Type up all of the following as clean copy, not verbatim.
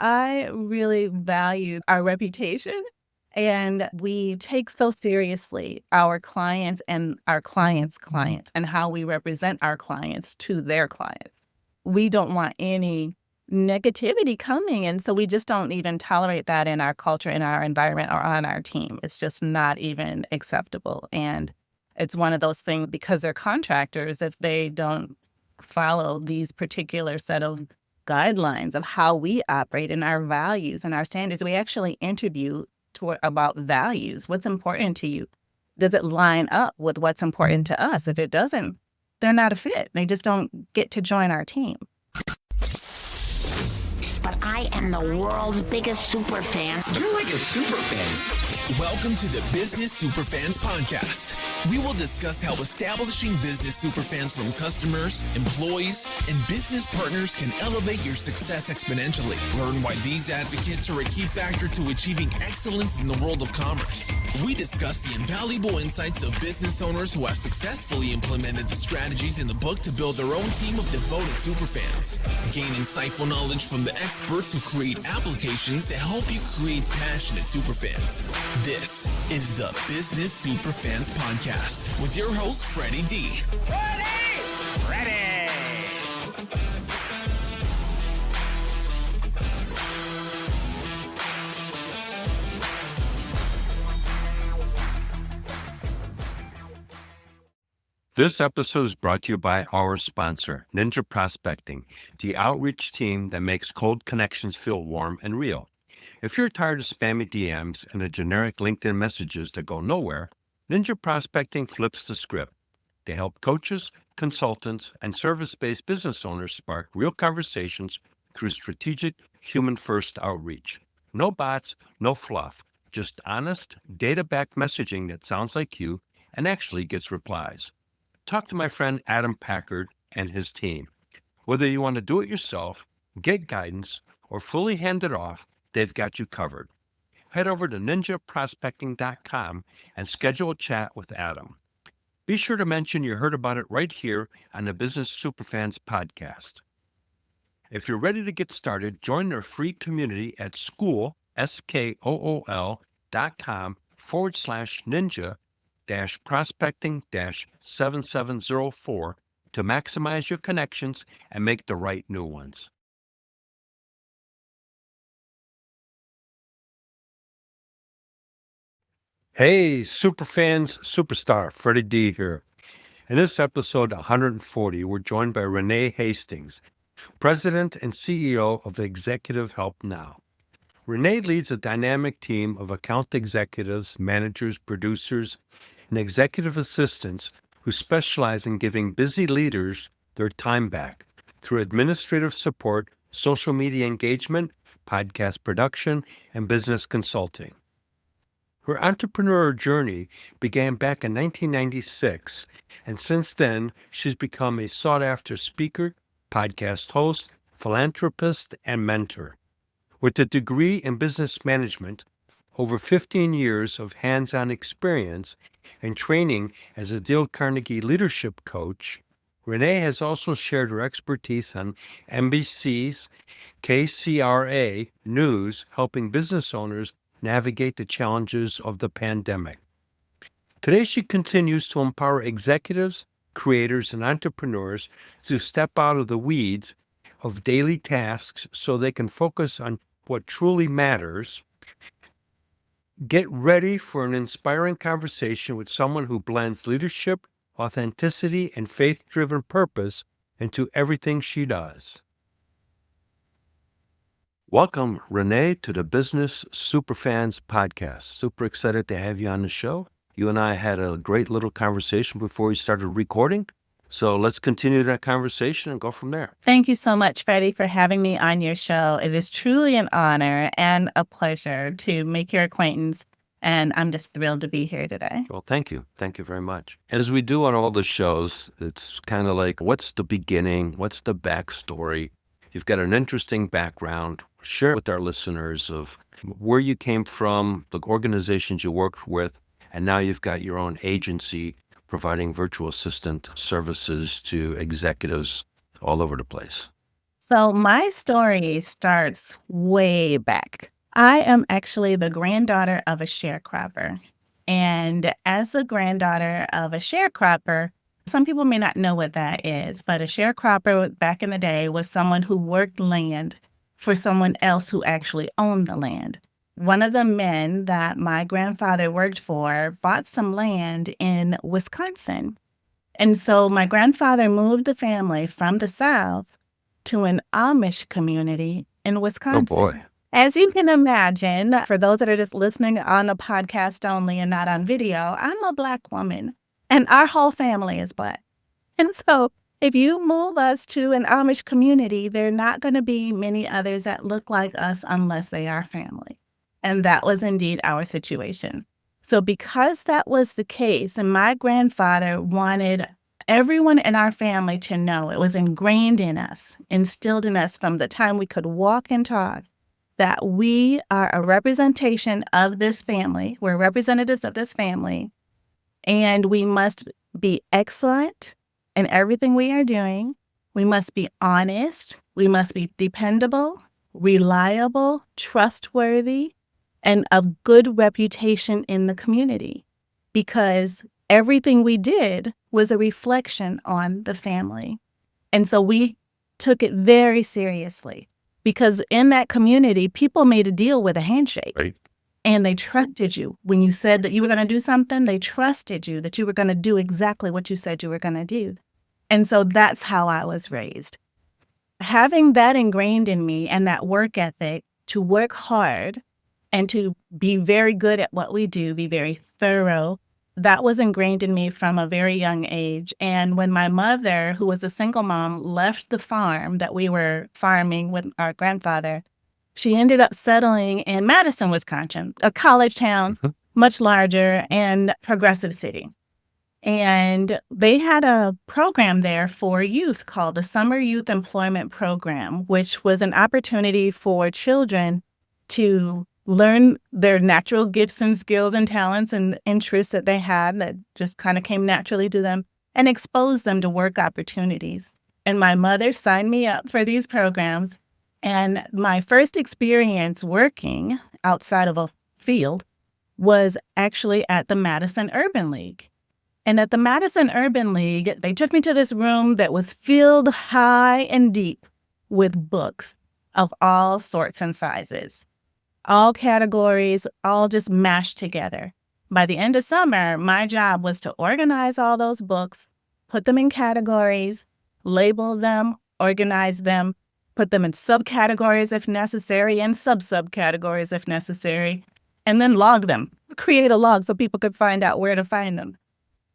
I really value our reputation, and we take so seriously our clients and our clients' clients and how we represent our clients to their clients. We don't want any negativity coming, and so we just don't even tolerate that in our culture, in our environment, or on our team. It's just not even acceptable, and it's one of those things because they're contractors, if they don't follow these particular set of guidelines of how we operate and our values and our standards. We actually interview about values. What's important to you? Does it line up with what's important to us? If it doesn't, they're not a fit. They just don't get to join our team. But I am the world's biggest super fan. You're like a super fan. Welcome to the Business Superfans podcast. We will discuss how establishing business superfans from customers, employees, and business partners can elevate your success exponentially. Learn why these advocates are a key factor to achieving excellence in the world of commerce. We discuss the invaluable insights of business owners who have successfully implemented the strategies in the book to build their own team of devoted superfans. Gain insightful knowledge from the experts who create applications that help you create passionate superfans. This is the Business Superfans podcast with your host, Freddie D. Ready! This episode is brought to you by our sponsor, Ninja Prospecting, the outreach team that makes cold connections feel warm and real. If you're tired of spammy DMs and the generic LinkedIn messages that go nowhere, Ninja Prospecting flips the script. They help coaches, consultants, and service-based business owners spark real conversations through strategic, human-first outreach. No bots, no fluff, just honest, data-backed messaging that sounds like you and actually gets replies. Talk to my friend Adam Packard and his team. Whether you want to do it yourself, get guidance, or fully hand it off, they've got you covered. Head over to ninjaprospecting.com and schedule a chat with Adam. Be sure to mention you heard about it right here on the Business Superfans podcast. If you're ready to get started, join their free community at school.com/ninja-prospecting-7704 to maximize your connections and make the right new ones. Hey, Superfans, Superstar, Freddie D here. In this episode 140, we're joined by Renee Hastings, President and CEO of Executive Help Now. Renee leads a dynamic team of account executives, managers, producers, and executive assistants who specialize in giving busy leaders their time back through administrative support, social media engagement, podcast production, and business consulting. Her entrepreneurial journey began back in 1996, and since then, she's become a sought-after speaker, podcast host, philanthropist, and mentor. With a degree in business management, over 15 years of hands-on experience, and training as a Dale Carnegie leadership coach, Renee has also shared her expertise on NBC's KCRA News, helping business owners navigate the challenges of the pandemic. Today, she continues to empower executives, creators, and entrepreneurs to step out of the weeds of daily tasks so they can focus on what truly matters. Get ready for an inspiring conversation with someone who blends leadership, authenticity, and faith-driven purpose into everything she does. Welcome, Renee, to the Business Superfans podcast. Super excited to have you on the show. You and I had a great little conversation before we started recording. So let's continue that conversation and go from there. Thank you so much, Freddie, for having me on your show. It is truly an honor and a pleasure to make your acquaintance, and I'm just thrilled to be here today. Well, thank you. Thank you very much. As we do on all the shows, it's kind of like, what's the beginning? What's the backstory? You've got an interesting background. Share with our listeners of where you came from, the organizations you worked with, and now you've got your own agency providing virtual assistant services to executives all over the place. So my story starts way back. I am actually the granddaughter of a sharecropper. And as the granddaughter of a sharecropper, some people may not know what that is, but a sharecropper back in the day was someone who worked land for someone else who actually owned the land. One of the men that my grandfather worked for bought some land in Wisconsin. And so my grandfather moved the family from the South to an Amish community in Wisconsin. Oh, boy. As you can imagine, for those that are just listening on the podcast only and not on video, I'm a Black woman and our whole family is Black. And so if you move us to an Amish community, there are not going to be many others that look like us unless they are family. And that was indeed our situation. So because that was the case, and my grandfather wanted everyone in our family to know, it was ingrained in us, instilled in us from the time we could walk and talk, that we are a representation of this family. We're representatives of this family, and we must be excellent in everything we are doing. We must be honest. We must be dependable, reliable, trustworthy, and of good reputation in the community, because everything we did was a reflection on the family. And so we took it very seriously, because in that community, people made a deal with a handshake. Right. And they trusted you. When you said that you were going to do something, they trusted you that you were going to do exactly what you said you were going to do. And so that's how I was raised. Having that ingrained in me and that work ethic to work hard and to be very good at what we do, be very thorough, that was ingrained in me from a very young age. And when my mother, who was a single mom, left the farm that we were farming with our grandfather, she ended up settling in Madison, Wisconsin, a college town, much larger and progressive city. And they had a program there for youth called the Summer Youth Employment Program, which was an opportunity for children to learn their natural gifts and skills and talents and interests that they had that just kind of came naturally to them, and expose them to work opportunities. And my mother signed me up for these programs. And my first experience working outside of a field was actually at the Madison Urban League. And at the Madison Urban League, they took me to this room that was filled high and deep with books of all sorts and sizes. All categories, all just mashed together. By the end of summer, my job was to organize all those books, put them in categories, label them, organize them, put them in subcategories if necessary and sub-subcategories if necessary, and then log them, create a log so people could find out where to find them.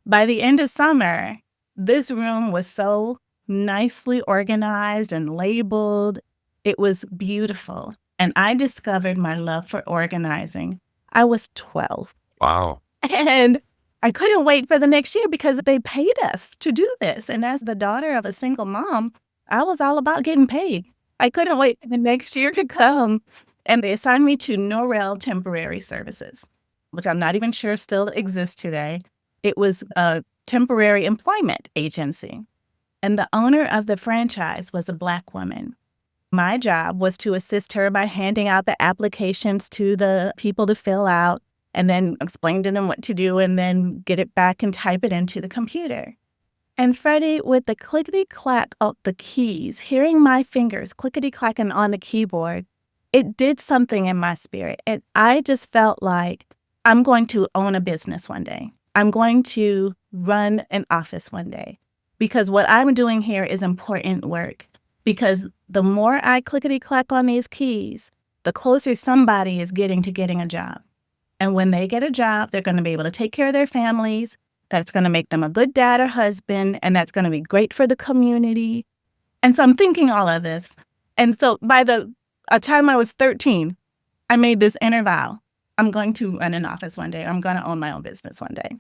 By the end of summer, this room was so nicely organized and labeled. It was beautiful. And I discovered my love for organizing. I was 12. Wow. And I couldn't wait for the next year because they paid us to do this. And as the daughter of a single mom, I was all about getting paid. I couldn't wait for the next year to come. And they assigned me to Norrell Temporary Services, which I'm not even sure still exists today. It was a temporary employment agency. And the owner of the franchise was a Black woman. My job was to assist her by handing out the applications to the people to fill out and then explain to them what to do and then get it back and type it into the computer. And Freddie, with the clickety-clack of the keys, hearing my fingers clickety-clacking on the keyboard, it did something in my spirit. And I just felt like I'm going to own a business one day. I'm going to run an office one day because what I'm doing here is important work. Because the more I clickety-clack on these keys, the closer somebody is getting to getting a job. And when they get a job, they're going to be able to take care of their families. That's going to make them a good dad or husband, and that's going to be great for the community. And so I'm thinking all of this. And so by the time I was 13, I made this inner vow. I'm going to run an office one day. I'm going to own my own business one day.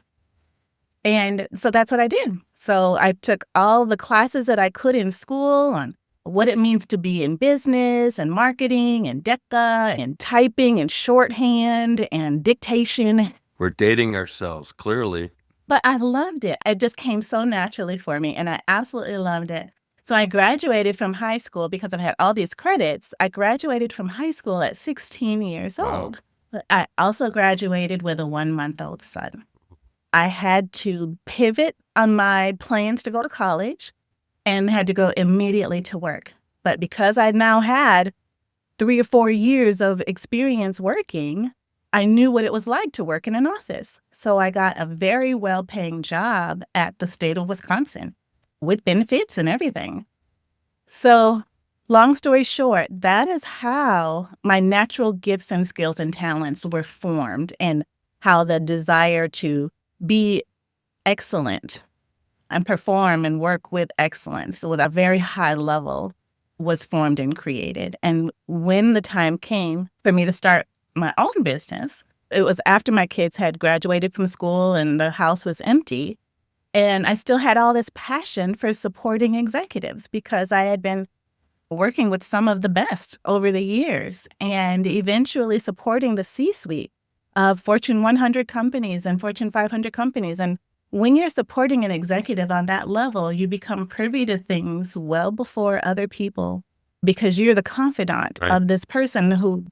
And so that's what I did. So I took all the classes that I could in school on what it means to be in business and marketing and DECA and typing and shorthand and dictation. We're dating ourselves, clearly. But I loved it. It just came so naturally for me, and I absolutely loved it. So I graduated from high school because I had all these credits. I graduated from high school at 16 years Wow. old. But I also graduated with a 1-month-old son. I had to pivot on my plans to go to college and had to go immediately to work. But because I now had 3 or 4 years of experience working, I knew what it was like to work in an office. So I got a very well-paying job at the state of Wisconsin with benefits and everything. So long story short, that is how my natural gifts and skills and talents were formed, and how the desire to be excellent and perform and work with excellence with a very high level was formed and created. And when the time came for me to start my own business, it was after my kids had graduated from school and the house was empty. And I still had all this passion for supporting executives because I had been working with some of the best over the years and eventually supporting the C-suite of Fortune 100 companies and Fortune 500 companies. And when you're supporting an executive on that level, you become privy to things well before other people because you're the confidant Right. of this person who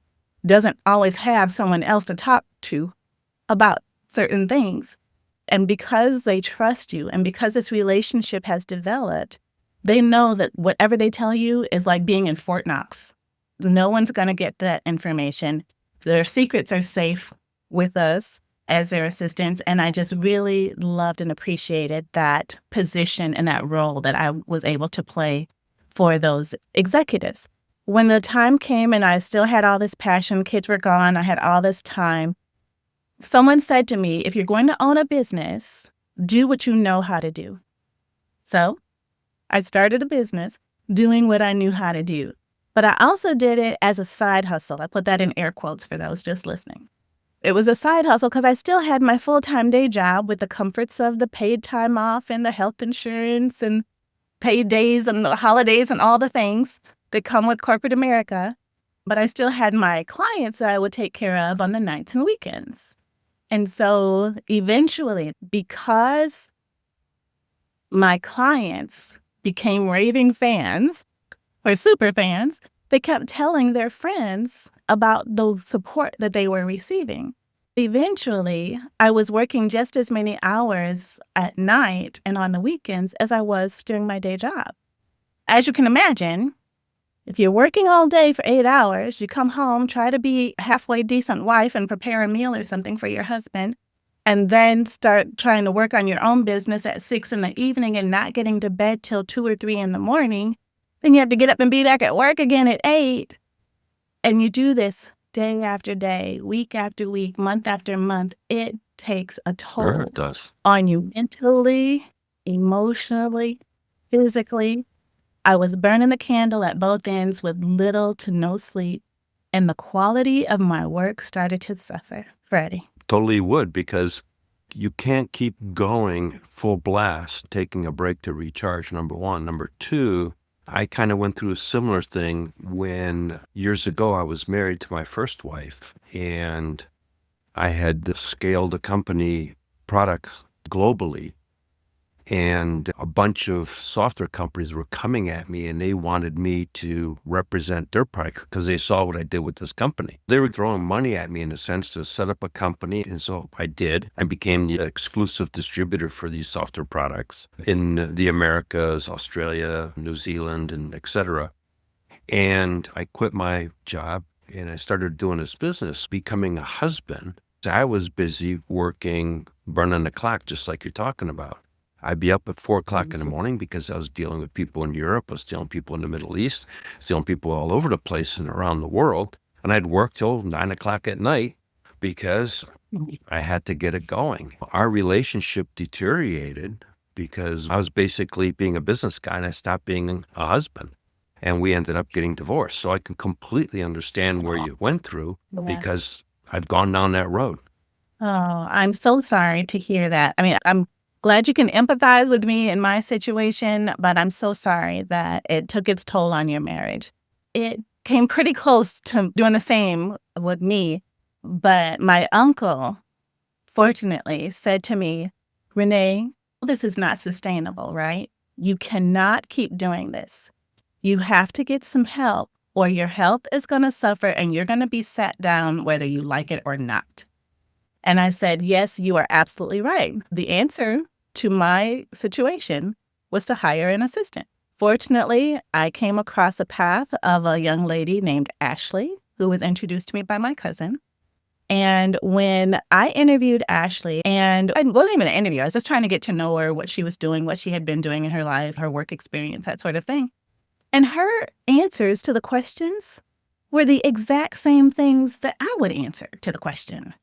doesn't always have someone else to talk to about certain things. And because they trust you and because this relationship has developed, they know that whatever they tell you is like being in Fort Knox. No one's going to get that information. Their secrets are safe with us as their assistants. And I just really loved and appreciated that position and that role that I was able to play for those executives. When the time came and I still had all this passion, kids were gone, I had all this time, someone said to me, if you're going to own a business, do what you know how to do. So I started a business doing what I knew how to do. But I also did it as a side hustle. I put that in air quotes for those just listening. It was a side hustle because I still had my full-time day job with the comforts of the paid time off and the health insurance and paid days and the holidays and all the things that come with corporate America. But I still had my clients that I would take care of on the nights and weekends. And so eventually, because my clients became raving fans or super fans, they kept telling their friends about the support that they were receiving. Eventually, I was working just as many hours at night and on the weekends as I was during my day job. As you can imagine, if you're working all day for 8 hours, you come home, try to be a halfway decent wife and prepare a meal or something for your husband, and then start trying to work on your own business at 6 in the evening and not getting to bed till 2 or 3 in the morning, then you have to get up and be back at work again at 8. And you do this day after day, week after week, month after month. It takes a Sure, toll it does. on you mentally, emotionally, physically. I was burning the candle at both ends with little to no sleep, and the quality of my work started to suffer. Freddie. Totally would, because you can't keep going full blast, taking a break to recharge, number one. Number two, I kind of went through a similar thing when years ago I was married to my first wife, and I had scaled a company products globally. And a bunch of software companies were coming at me and they wanted me to represent their product because they saw what I did with this company. They were throwing money at me in a sense to set up a company. And so I did. I became the exclusive distributor for these software products in the Americas, Australia, New Zealand, and et cetera. And I quit my job and I started doing this business, becoming a husband. I was busy working, burning the clock, just like you're talking about. I'd be up at 4 o'clock in the morning because I was dealing with people in Europe, I was dealing with people in the Middle East, I was dealing with people all over the place and around the world. And I'd work till 9 o'clock at night because I had to get it going. Our relationship deteriorated because I was basically being a business guy and I stopped being a husband. And we ended up getting divorced. So I can completely understand where you went through because I've gone down that road. Oh, I'm so sorry to hear that. I mean, I'm glad you can empathize with me in my situation, but I'm so sorry that it took its toll on your marriage. It came pretty close to doing the same with me, but my uncle, fortunately, said to me, Renee, this is not sustainable, right? You cannot keep doing this. You have to get some help, or your health is going to suffer and you're going to be sat down whether you like it or not. And I said, yes, you are absolutely right. The answer to my situation was to hire an assistant. Fortunately, I came across a path of a young lady named Ashley, who was introduced to me by my cousin. And when I interviewed Ashley, and I wasn't even an interview, I was just trying to get to know her, what she was doing, what she had been doing in her life, her work experience, that sort of thing. And her answers to the questions were the exact same things that I would answer to the question.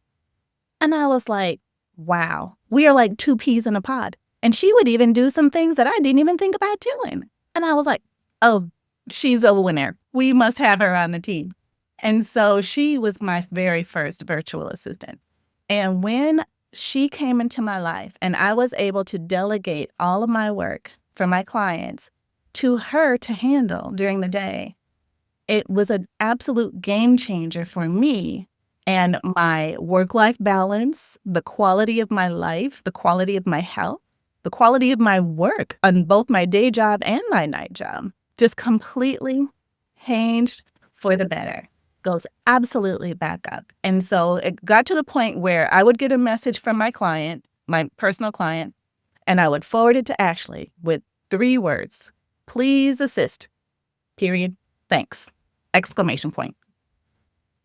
And I was like, wow, we are like two peas in a pod. And she would even do some things that I didn't even think about doing. And I was like, oh, she's a winner. We must have her on the team. And so she was my very first virtual assistant. And when she came into my life and I was able to delegate all of my work for my clients to her to handle during the day, it was an absolute game changer for me and my work-life balance, the quality of my life, the quality of my health, the quality of my work on both my day job and my night job just completely changed for the better. Goes absolutely back up. And so it got to the point where I would get a message from my client, my personal client, and I would forward it to Ashley with 3 words: please assist, period, thanks, exclamation point.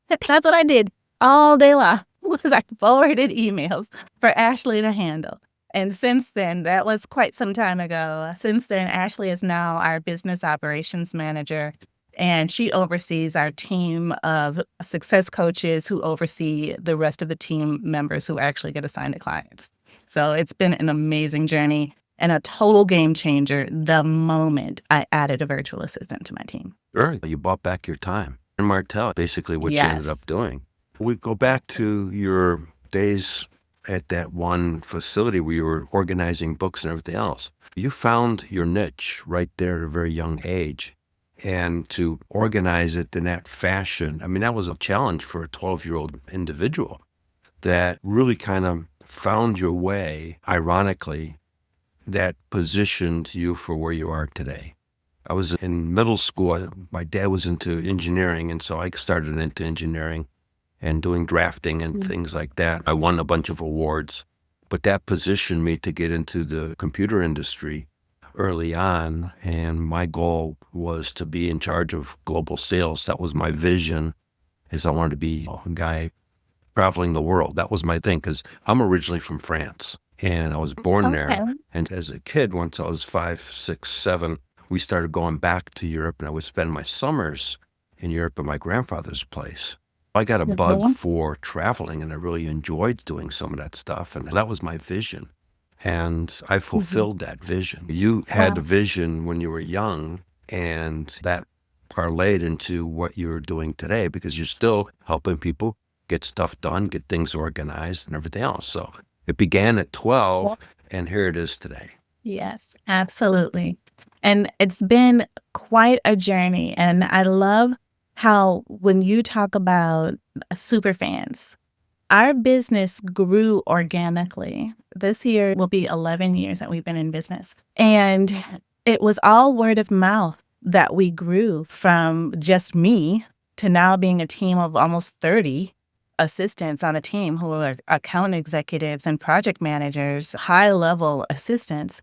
That's what I did all day long, was I forwarded emails for Ashley to handle. And since then, that was quite some time ago. Since then, Ashley is now our business operations manager, and she oversees our team of success coaches who oversee the rest of the team members who actually get assigned to clients. So it's been an amazing journey and a total game changer the moment I added a virtual assistant to my team. Sure. You bought back your time. And Martell, basically what you ended up doing. We go back to your days at that one facility where you were organizing books and everything else. You found your niche right there at a very young age. And to organize it in that fashion, I mean, that was a challenge for a 12-year-old individual that really kind of found your way, ironically, that positioned you for where you are today. I was in middle school. My dad was into engineering, and so I started into engineering and doing drafting and things like that. I won a bunch of awards, but that positioned me to get into the computer industry early on, and my goal was to be in charge of global sales. That was my vision, is I wanted to be a guy traveling the world. That was my thing, because I'm originally from France, and I was born there. And as a kid, once I was 5, 6, 7, we started going back to Europe, and I would spend my summers in Europe at my grandfather's place. I got a bug for traveling, and I really enjoyed doing some of that stuff, and that was my vision. And I fulfilled that vision. You had a vision when you were young, and that parlayed into what you're doing today, because you're still helping people get stuff done, get things organized and everything else. So it began at 12, and here it is today. Yes, absolutely. And it's been quite a journey. And I love how when you talk about Superfans, our business grew organically. This year will be 11 years that we've been in business. And it was all word of mouth that we grew from just me to now being a team of almost 30 assistants on a team who are account executives and project managers, high-level assistants.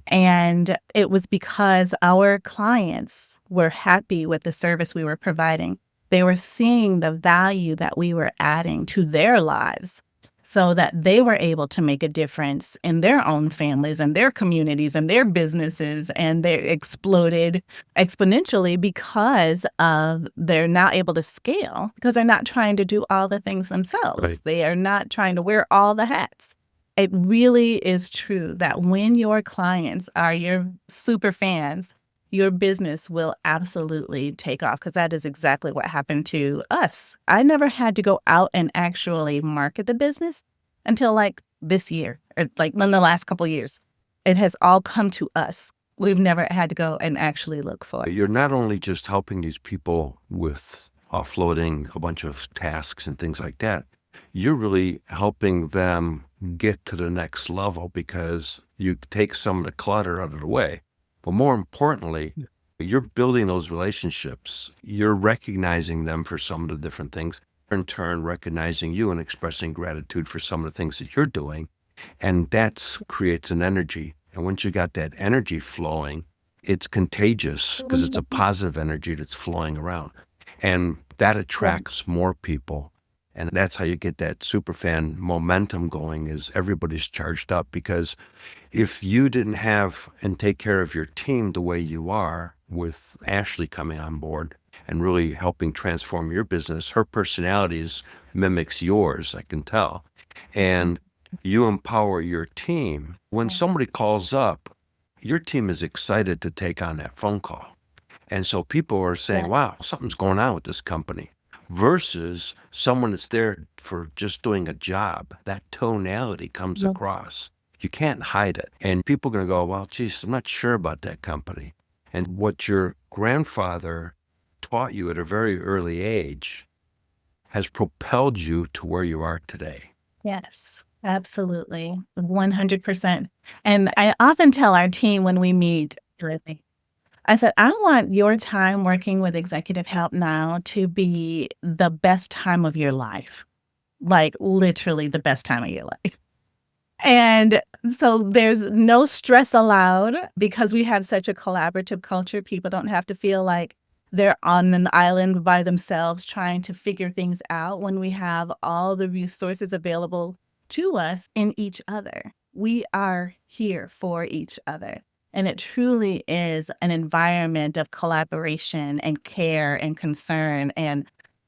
And it was because our clients were happy with the service we were providing. They were seeing the value that we were adding to their lives so that they were able to make a difference in their own families and their communities and their businesses. And they exploded exponentially because of they're now able to scale, because they're not trying to do all the things themselves. Right. They are not trying to wear all the hats. It really is true that when your clients are your super fans, your business will absolutely take off, because that is exactly what happened to us. I never had to go out and actually market the business until like this year, or like in the last couple of years. It has all come to us. We've never had to go and actually look for it. You're not only just helping these people with offloading a bunch of tasks and things like that, you're really helping them get to the next level, because you take some of the clutter out of the way. But more importantly, you're building those relationships. You're recognizing them for some of the different things, in turn, recognizing you and expressing gratitude for some of the things that you're doing. And that creates an energy. And once you got that energy flowing, it's contagious because it's a positive energy that's flowing around. And that attracts more people. And that's how you get that superfan momentum going, is everybody's charged up. Because if you didn't have and take care of your team the way you are, with Ashley coming on board and really helping transform your business, her personality mimics yours, I can tell. And you empower your team. When somebody calls up, your team is excited to take on that phone call. And so people are saying, wow, something's going on with this company, versus someone that's there for just doing a job. That tonality comes across. You can't hide it. And people are going to go, well, geez, I'm not sure about that company. And what your grandfather taught you at a very early age has propelled you to where you are today. Yes, absolutely. 100%. And I often tell our team when we meet, really, I said, I want your time working with executive help now to be the best time of your life, like literally the best time of your life. And so there's no stress allowed because we have such a collaborative culture. People don't have to feel like they're on an island by themselves trying to figure things out when we have all the resources available to us in each other. We are here for each other. And it truly is an environment of collaboration and care and concern and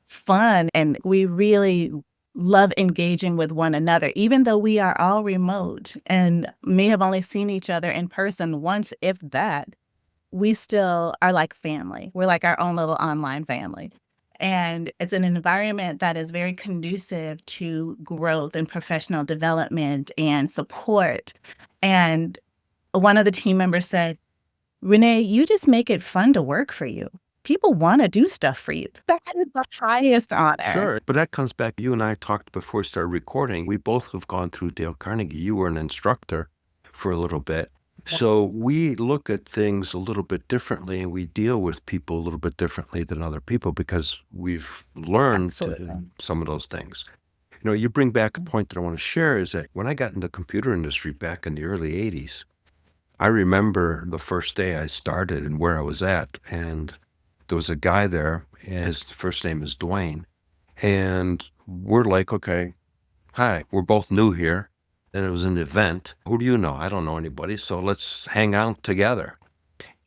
fun. And we really love engaging with one another, even though we are all remote and may have only seen each other in person once, if that. We still are like family. We're like our own little online family. And it's an environment that is very conducive to growth and professional development and support. And one of the team members said, Renee, you just make it fun to work for you. People want to do stuff for you. That is the highest honor. Sure. But that comes back. You and I talked before we started recording. We both have gone through Dale Carnegie. You were an instructor for a little bit. So we look at things a little bit differently, and we deal with people a little bit differently than other people because we've learned some of those things. You know, you bring back a point that I want to share is that when I got in the computer industry back in the early 80s, I remember the first day I started and where I was at. And there was a guy there, and his first name is Dwayne. And we're like, okay, hi, we're both new here. And it was an event. Who do you know? I don't know anybody. So let's hang out together.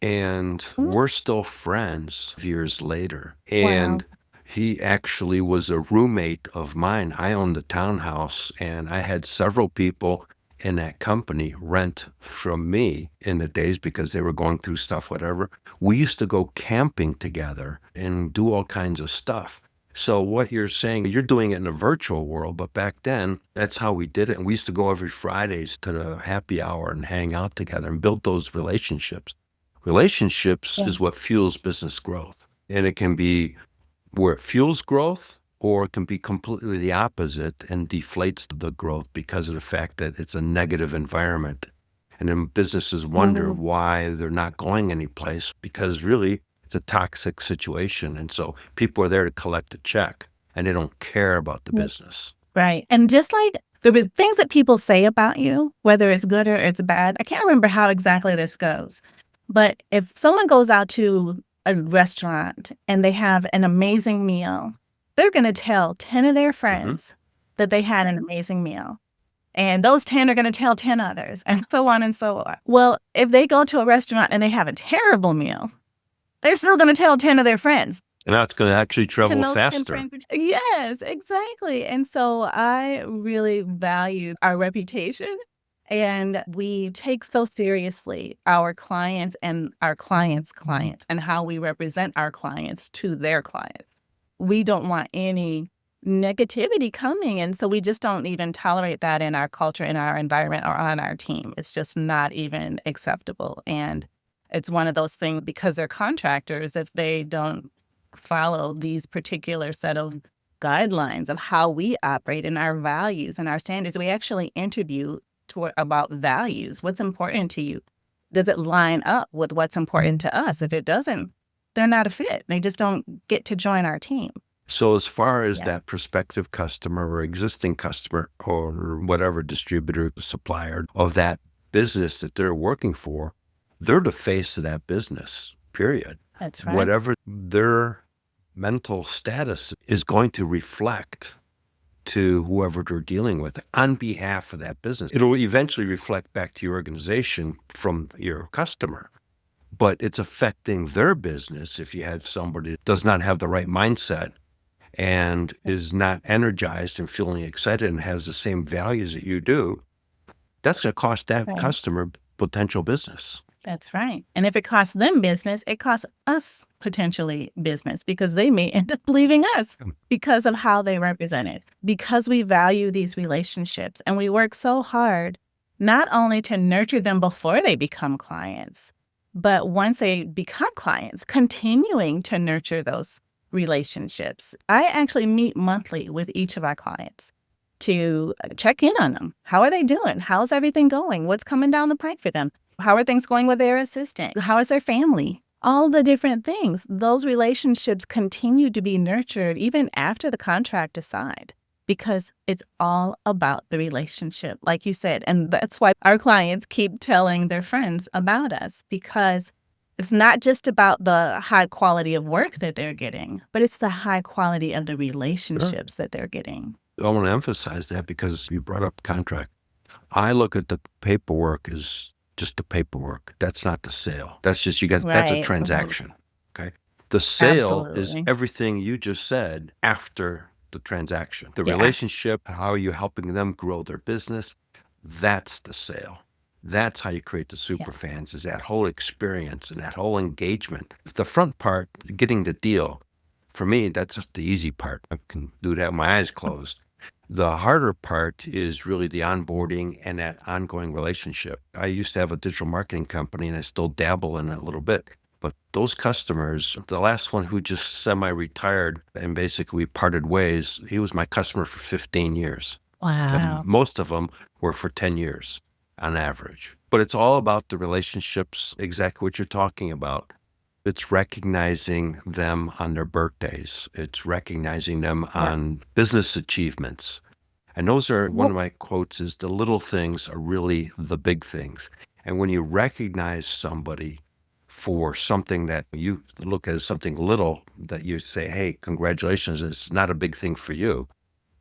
And we're still friends years later. And he actually was a roommate of mine. I owned a townhouse, and I had several people in that company rent from me in the days because they were going through stuff, whatever. We used to go camping together and do all kinds of stuff. So what you're saying, you're doing it in a virtual world, but back then, that's how we did it. And we used to go every Fridays to the happy hour and hang out together and build those relationships. Relationships is what fuels business growth. And it can be where it fuels growth, or it can be completely the opposite and deflates the growth because of the fact that it's a negative environment. And then businesses wonder why they're not going anyplace, because really it's a toxic situation. And so people are there to collect a check and they don't care about the business. Right. And just like there were things that people say about you, whether it's good or it's bad, I can't remember how exactly this goes. But if someone goes out to a restaurant and they have an amazing meal, they're going to tell 10 of their friends that they had an amazing meal. And those 10 are going to tell 10 others, and so on and so on. Well, if they go to a restaurant and they have a terrible meal, they're still going to tell 10 of their friends. And that's going to actually travel faster. Yes, exactly. And so I really value our reputation, and we take so seriously our clients and our clients' clients and how we represent our clients to their clients. We don't want any negativity coming. And so we just don't even tolerate that in our culture, in our environment, or on our team. It's just not even acceptable. And it's one of those things, because they're contractors, if they don't follow these particular set of guidelines of how we operate and our values and our standards, we actually interview about values. What's important to you? Does it line up with what's important to us? If it doesn't, they're not a fit. They just don't get to join our team. So as far as that prospective customer or existing customer or whatever distributor, supplier of that business that they're working for, they're the face of that business, period. That's right. Whatever their mental status is going to reflect to whoever they're dealing with on behalf of that business. It'll eventually reflect back to your organization from your customer, but it's affecting their business if you have somebody that does not have the right mindset and is not energized and feeling excited and has the same values that you do. That's going to cost that customer potential business. That's right. And if it costs them business, it costs us potentially business because they may end up leaving us because of how they represent it, because we value these relationships and we work so hard not only to nurture them before they become clients, but once they become clients, continuing to nurture those relationships. I actually meet monthly with each of our clients to check in on them. How are they doing? How's everything going? What's coming down the pike for them? How are things going with their assistant? How is their family? All the different things. Those relationships continue to be nurtured even after the contract is signed because it's all about the relationship, like you said. And that's why our clients keep telling their friends about us, because it's not just about the high quality of work that they're getting, but it's the high quality of the relationships that they're getting. I want to emphasize that because you brought up contract. I look at the paperwork as just the paperwork. That's not the sale. That's just that's a transaction. Okay. The sale is everything you just said after the transaction. The relationship, how are you helping them grow their business? That's the sale. That's how you create the superfans, is that whole experience and that whole engagement. The front part, getting the deal, for me, that's just the easy part. I can do that with my eyes closed. The harder part is really the onboarding and that ongoing relationship. I used to have a digital marketing company and I still dabble in it a little bit. But those customers, the last one who just semi-retired and basically we parted ways, he was my customer for 15 years. Wow. And most of them were for 10 years on average. But it's all about the relationships, exactly what you're talking about. It's recognizing them on their birthdays. It's recognizing them on business achievements. And those are, one of my quotes is, the little things are really the big things. And when you recognize somebody for something that you look at as something little, that you say, hey, congratulations, it's not a big thing for you.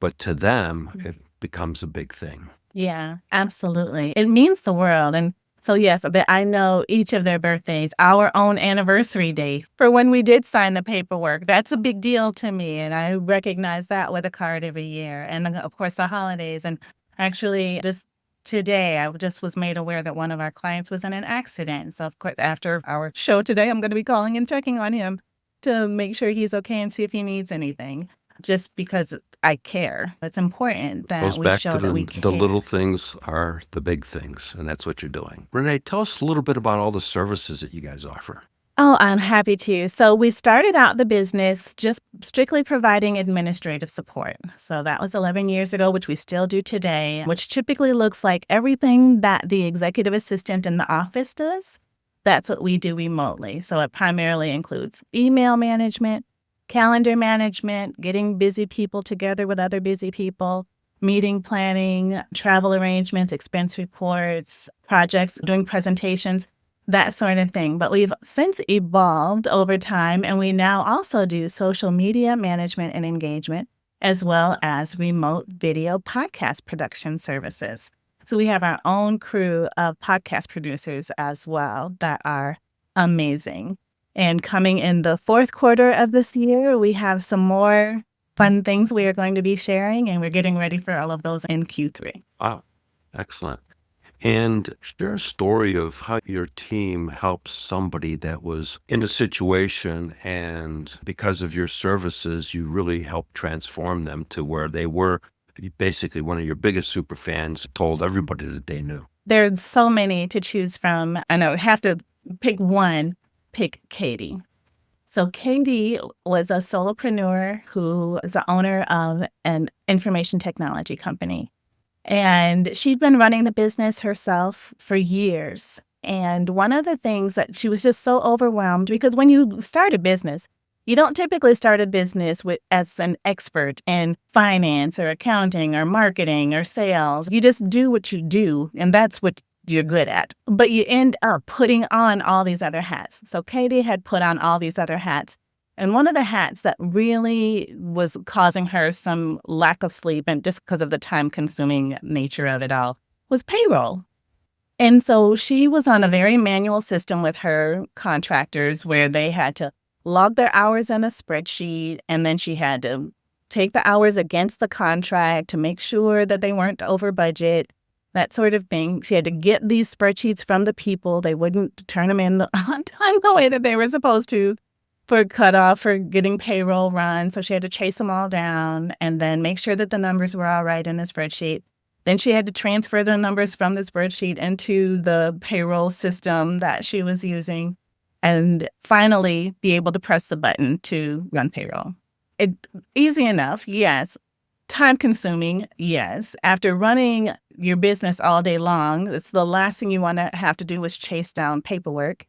But to them, it becomes a big thing. Yeah, absolutely. It means the world. And so, yes, but I know each of their birthdays, our own anniversary day for when we did sign the paperwork. That's a big deal to me. And I recognize that with a card every year. And of course, the holidays. And actually, just today, I just was made aware that one of our clients was in an accident. So, of course, after our show today, I'm going to be calling and checking on him to make sure he's okay and see if he needs anything. Just because I care. It's important that we show that we care. The little things are the big things, and that's what you're doing. Renee, tell us a little bit about all the services that you guys offer. Oh, I'm happy to. So we started out the business just strictly providing administrative support. So that was 11 years ago, which we still do today, which typically looks like everything that the executive assistant in the office does. That's what we do remotely. So it primarily includes email management, calendar management, getting busy people together with other busy people, meeting planning, travel arrangements, expense reports, projects, doing presentations, that sort of thing. But we've since evolved over time, and we now also do social media management and engagement, as well as remote video podcast production services. So we have our own crew of podcast producers as well that are amazing. And coming in the fourth quarter of this year, we have some more fun things we are going to be sharing, and we're getting ready for all of those in Q3. Wow. Excellent. And share a story of how your team helped somebody that was in a situation, and because of your services, you really helped transform them to where they were basically one of your biggest superfans, told everybody that they knew. There's so many to choose from. I know, have to pick one. Pick Katie. So Katie was a solopreneur who is the owner of an information technology company. And she'd been running the business herself for years. And one of the things that she was just so overwhelmed, because when you start a business, you don't typically start a business as an expert in finance or accounting or marketing or sales. You just do what you do, and that's what you're good at. But you end up putting on all these other hats. So Katie had put on all these other hats. And one of the hats that really was causing her some lack of sleep, and just because of the time-consuming nature of it all, was payroll. And so she was on a very manual system with her contractors where they had to log their hours in a spreadsheet, and then she had to take the hours against the contract to make sure that they weren't over budget, that sort of thing. She had to get these spreadsheets from the people. They wouldn't turn them in on time the way that they were supposed to for cutoff for getting payroll run. So she had to chase them all down and then make sure that the numbers were all right in the spreadsheet. Then she had to transfer the numbers from the spreadsheet into the payroll system that she was using, and finally be able to press the button to run payroll. Easy enough, yes. Time-consuming, yes. After running your business all day long, it's the last thing you want to have to do is chase down paperwork.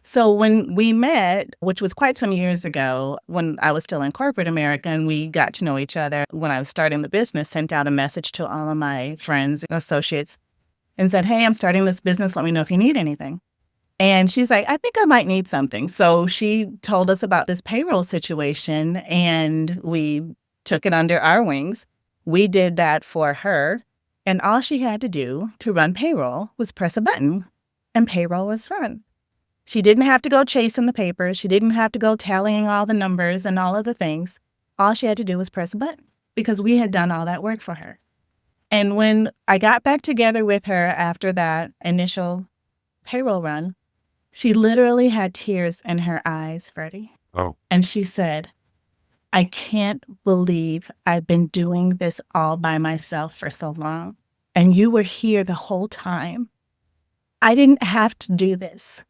So when we met, which was quite some years ago, when I was still in corporate America and we got to know each other, when I was starting the business, sent out a message to all of my friends and associates and said, hey, I'm starting this business. Let me know if you need anything. And she's like, I think I might need something. So she told us about this payroll situation, and we took it under our wings. We did that for her. And all she had to do to run payroll was press a button, and payroll was run. She didn't have to go chasing the papers. She didn't have to go tallying all the numbers and all of the things. All she had to do was press a button because we had done all that work for her. And when I got back together with her after that initial payroll run, she literally had tears in her eyes, Freddie. Oh. And she said, I can't believe I've been doing this all by myself for so long. And you were here the whole time. I didn't have to do this.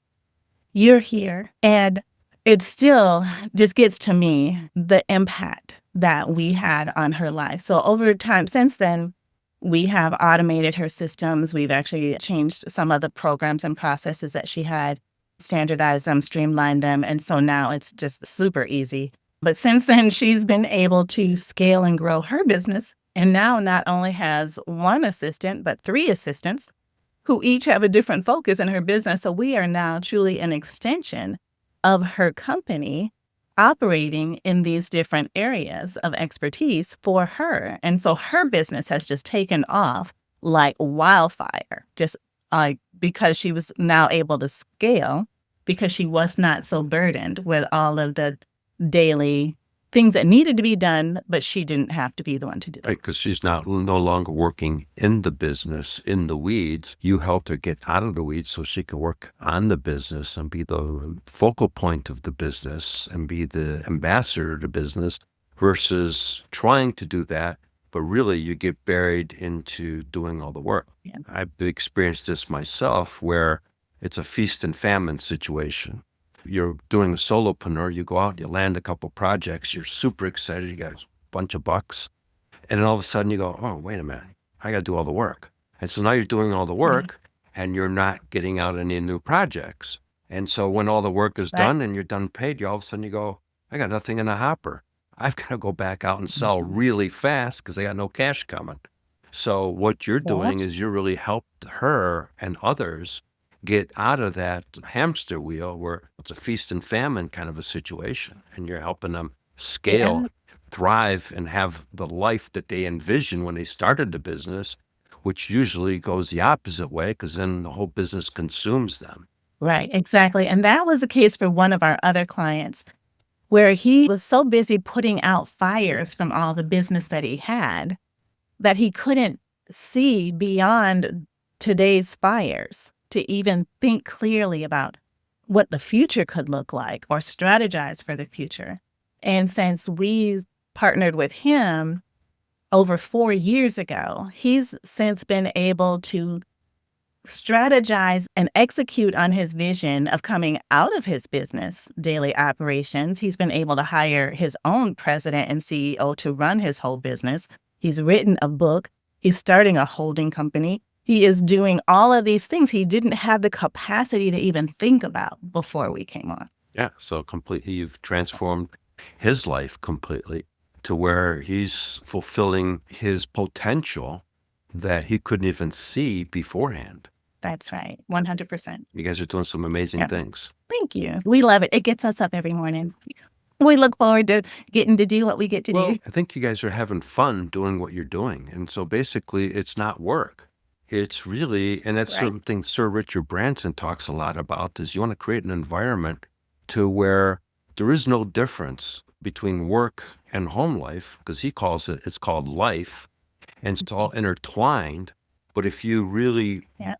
You're here. And it still just gets to me the impact that we had on her life. So over time since then, we have automated her systems. We've actually changed some of the programs and processes that she had, standardized them, streamlined them. And so now it's just super easy. But since then, she's been able to scale and grow her business. And now not only has one assistant, but 3 assistants who each have a different focus in her business. So we are now truly an extension of her company operating in these different areas of expertise for her. And so her business has just taken off like wildfire, just because she was now able to scale, because she was not so burdened with all of the daily things that needed to be done, but she didn't have to be the one to do it. Right, because she's no longer working in the business, in the weeds. You helped her get out of the weeds so she could work on the business and be the focal point of the business and be the ambassador of the business versus trying to do that, but really you get buried into doing all the work. Yeah. I've experienced this myself where it's a feast and famine situation. You're doing a solopreneur, you go out, you land a couple projects, you're super excited, you got a bunch of bucks, and then all of a sudden you go, oh, wait a minute, I got to do all the work. And so now you're doing all the work and you're not getting out any new projects. And so when all the work is done and you're done paid, you all of a sudden you go, I got nothing in the hopper. I've got to go back out and sell really fast because I got no cash coming. So what you're doing is you really helped her and others get out of that hamster wheel where it's a feast and famine kind of a situation, and you're helping them scale, thrive, and have the life that they envisioned when they started the business, which usually goes the opposite way because then the whole business consumes them. Right, exactly. And that was the case for one of our other clients, where he was so busy putting out fires from all the business that he had that he couldn't see beyond today's fires to even think clearly about what the future could look like or strategize for the future. And since we partnered with him over 4 years ago, he's since been able to strategize and execute on his vision of coming out of his business daily operations. He's been able to hire his own president and CEO to run his whole business. He's written a book. He's starting a holding company. He is doing all of these things he didn't have the capacity to even think about before we came on. Yeah. So completely, you've transformed his life completely to where he's fulfilling his potential that he couldn't even see beforehand. That's right. 100%. You guys are doing some amazing Yeah. things. Thank you. We love it. It gets us up every morning. We look forward to getting to do what we get to do. I think you guys are having fun doing what you're doing. And so basically, it's not work. It's really, and that's Right. something Sir Richard Branson talks a lot about, is you want to create an environment to where there is no difference between work and home life, because he calls it, it's called life, and it's all intertwined. But if you really Yeah.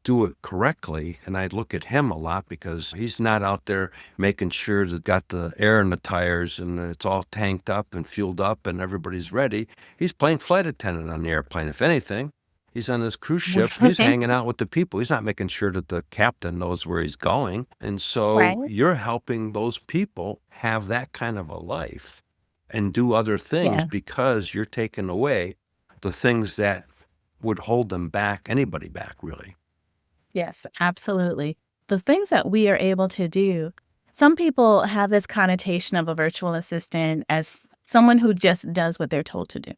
do it correctly, and I look at him a lot because he's not out there making sure that got the air in the tires and it's all tanked up and fueled up and everybody's ready. He's playing flight attendant on the airplane. If anything, he's on this cruise ship. He's hanging out with the people. He's not making sure that the captain knows where he's going. And so Right. you're helping those people have that kind of a life and do other things Yeah. because you're taking away the things that would hold them back, anybody back, really. Yes, absolutely. The things that we are able to do, some people have this connotation of a virtual assistant as someone who just does what they're told to do,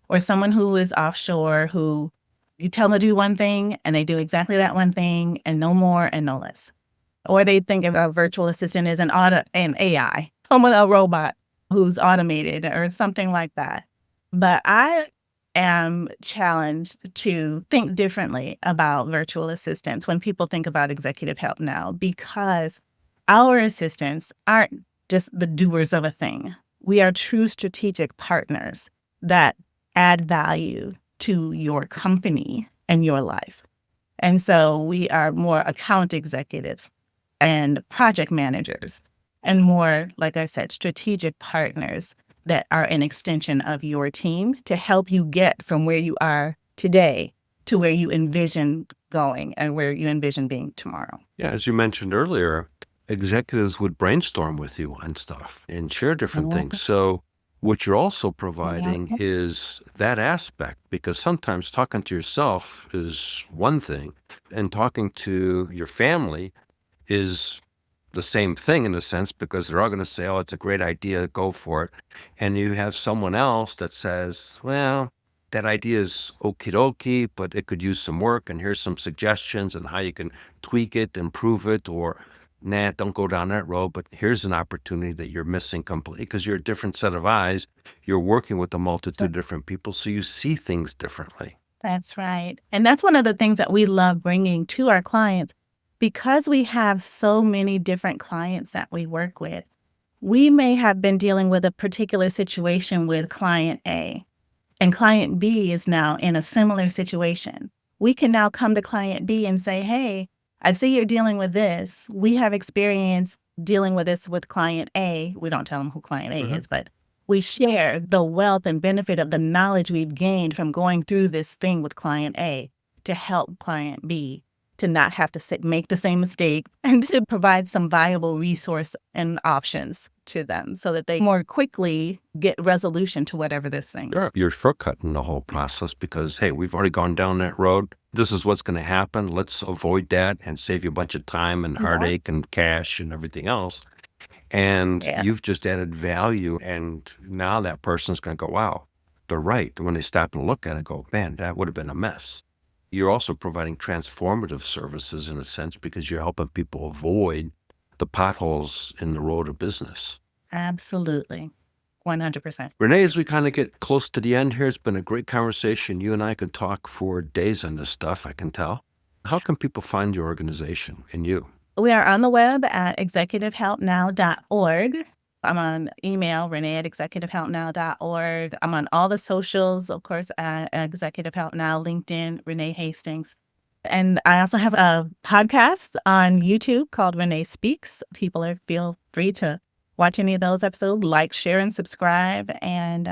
or someone who is offshore who you tell them to do one thing and they do exactly that one thing and no more and no less. Or they think of a virtual assistant as an AI, someone, a robot who's automated or something like that. But I am challenged to think differently about virtual assistants when people think about executive help now, because our assistants aren't just the doers of a thing. We are true strategic partners that add value to your company and your life. And so we are more account executives and project managers and more, like I said, strategic partners that are an extension of your team to help you get from where you are today to where you envision going and where you envision being tomorrow. Yeah, as you mentioned earlier, executives would brainstorm with you on stuff and share different things. So what you're also providing is that aspect, because sometimes talking to yourself is one thing and talking to your family is the same thing in a sense, because they're all going to say, oh, it's a great idea, go for it. And you have someone else that says, well, that idea is okie dokie, but it could use some work, and here's some suggestions on how you can tweak it, improve it, or nah, don't go down that road, but here's an opportunity that you're missing completely because you're a different set of eyes. You're working with a multitude of different people, so you see things differently. That's right. And that's one of the things that we love bringing to our clients. Because we have so many different clients that we work with, we may have been dealing with a particular situation with client A, and client B is now in a similar situation. We can now come to client B and say, hey, I see you're dealing with this. We have experience dealing with this with client A. We don't tell them who client A is, but we share the wealth and benefit of the knowledge we've gained from going through this thing with client A to help client B to not have to make the same mistake and to provide some viable resource and options to them so that they more quickly get resolution to whatever this thing is. Sure. You're shortcutting the whole process because, hey, we've already gone down that road. This is what's going to happen. Let's avoid that and save you a bunch of time and heartache and cash and everything else. And you've just added value. And now that person's going to go, wow, they're right. When they stop and look at it, go, man, that would have been a mess. You're also providing transformative services in a sense because you're helping people avoid the potholes in the road of business. Absolutely. 100%. Renee, as we kind of get close to the end here, it's been a great conversation. You and I could talk for days on this stuff, I can tell. How can people find your organization and you? We are on the web at executivehelpnow.org. I'm on email, renee@executivehelpnow.org. I'm on all the socials, of course, at Executive Help Now, LinkedIn, Renee Hastings. And I also have a podcast on YouTube called Renee Speaks. People feel free to watch any of those episodes, like, share, and subscribe. And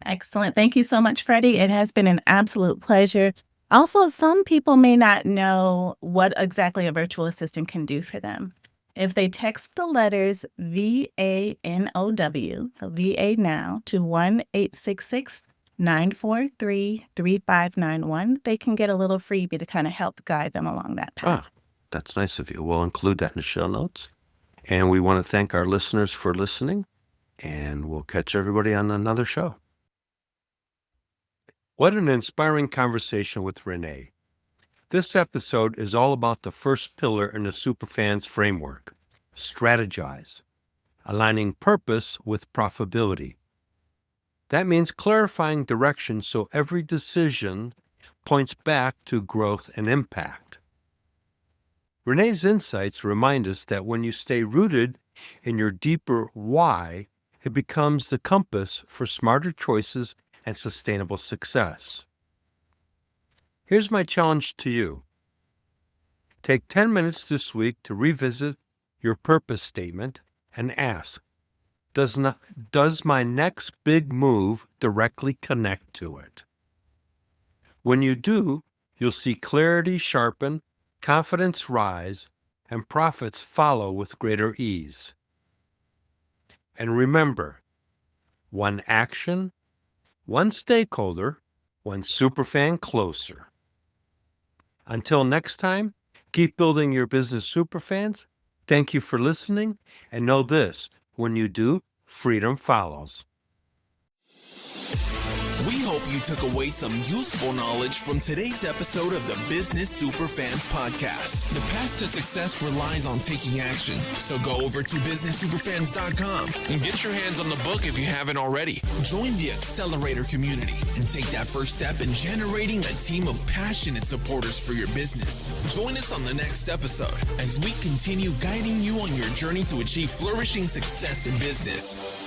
excellent. Thank you so much, Freddie. It has been an absolute pleasure. Also, some people may not know what exactly a virtual assistant can do for them. If they text the letters VANOW, so VA now, to 1-866 943-3591. They can get a little freebie to kind of help guide them along that path. That's nice of you. We'll include that in the show notes. And we want to thank our listeners for listening, and we'll catch everybody on another show. What an inspiring conversation with Renee. This episode is all about the first pillar in the Superfans framework: strategize, aligning purpose with profitability. That means clarifying direction so every decision points back to growth and impact. Renee's insights remind us that when you stay rooted in your deeper why, it becomes the compass for smarter choices and sustainable success. Here's my challenge to you. Take 10 minutes this week to revisit your purpose statement and ask, does my next big move directly connect to it? When you do, you'll see clarity sharpen, confidence rise, and profits follow with greater ease. And remember, one action, one stakeholder, one superfan closer. Until next time, keep building your business superfans. Thank you for listening, and know this: when you do, freedom follows. We hope you took away some useful knowledge from today's episode of the Business Superfans podcast. The path to success relies on taking action. So go over to businesssuperfans.com and get your hands on the book if you haven't already. Join the Accelerator community and take that first step in generating a team of passionate supporters for your business. Join us on the next episode as we continue guiding you on your journey to achieve flourishing success in business.